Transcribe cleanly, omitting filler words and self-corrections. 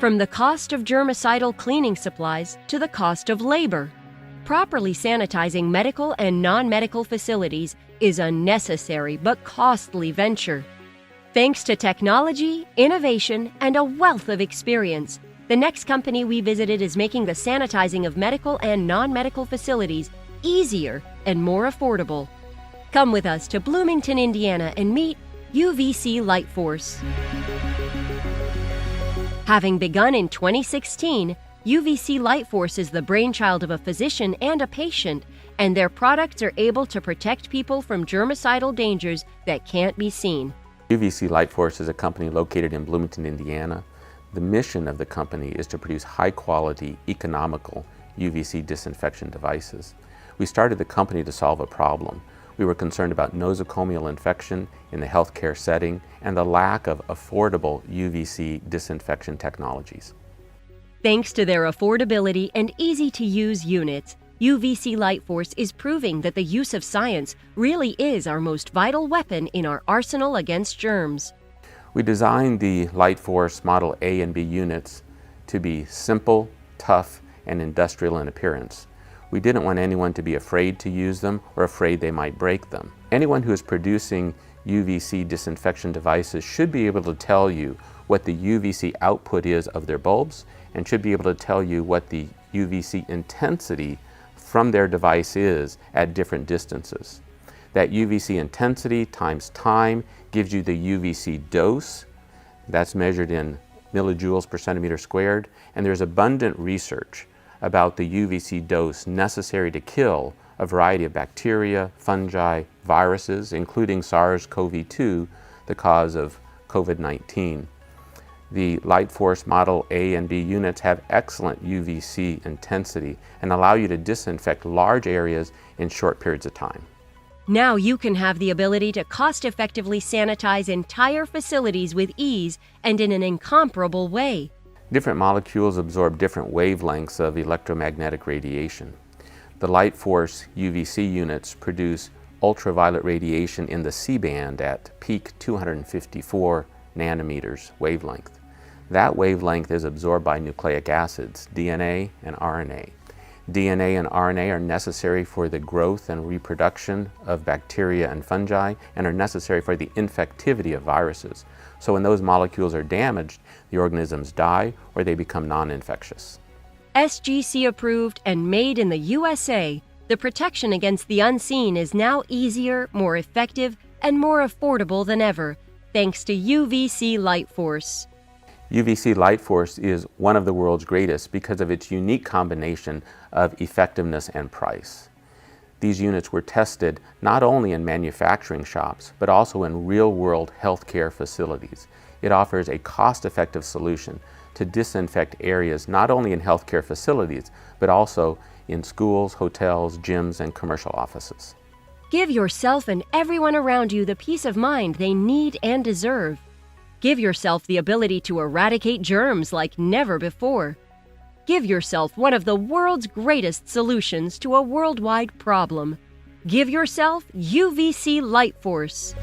From the cost of germicidal cleaning supplies to the cost of labor, properly sanitizing medical and non-medical facilities is a necessary but costly venture. Thanks to technology, innovation, and a wealth of experience, the next company we visited is making the sanitizing of medical and non-medical facilities easier and more affordable. Come with us to Bloomington, Indiana, and meet UVC Light Force. Having begun in 2016, UVC Light Force is the brainchild of a physician and a patient, and their products are able to protect people from germicidal dangers that can't be seen. UVC Light Force is a company located in Bloomington, Indiana. The mission of the company is to produce high-quality, economical UVC disinfection devices. We started the company to solve a problem. We were concerned about nosocomial infection in the healthcare setting and the lack of affordable UVC disinfection technologies. Thanks to their affordability and easy-to-use units, UVC Light Force is proving that the use of science really is our most vital weapon in our arsenal against germs. We designed the Light Force Model A and B units to be simple, tough, and industrial in appearance. We didn't want anyone to be afraid to use them or afraid they might break them. Anyone who is producing UVC disinfection devices should be able to tell you what the UVC output is of their bulbs and should be able to tell you what the UVC intensity from their device is at different distances. That UVC intensity times time gives you the UVC dose. That's measured in millijoules per centimeter squared, and there's abundant research about the UVC dose necessary to kill a variety of bacteria, fungi, viruses, including SARS-CoV-2, the cause of COVID-19. The Light Force Model A and B units have excellent UVC intensity and allow you to disinfect large areas in short periods of time. Now you can have the ability to cost-effectively sanitize entire facilities with ease and in an incomparable way. Different molecules absorb different wavelengths of electromagnetic radiation. The Light Force UVC units produce ultraviolet radiation in the C-band at peak 254 nanometers wavelength. That wavelength is absorbed by nucleic acids, DNA and RNA. DNA and RNA are necessary for the growth and reproduction of bacteria and fungi and are necessary for the infectivity of viruses. So when those molecules are damaged, the organisms die or they become non-infectious. SGC approved and made in the USA, the protection against the unseen is now easier, more effective, and more affordable than ever, thanks to UVC Light Force. UVC Light Force is one of the world's greatest because of its unique combination of effectiveness and price. These units were tested not only in manufacturing shops, but also in real-world healthcare facilities. It offers a cost-effective solution to disinfect areas not only in healthcare facilities, but also in schools, hotels, gyms, and commercial offices. Give yourself and everyone around you the peace of mind they need and deserve. Give yourself the ability to eradicate germs like never before. Give yourself one of the world's greatest solutions to a worldwide problem. Give yourself UVC Light Force.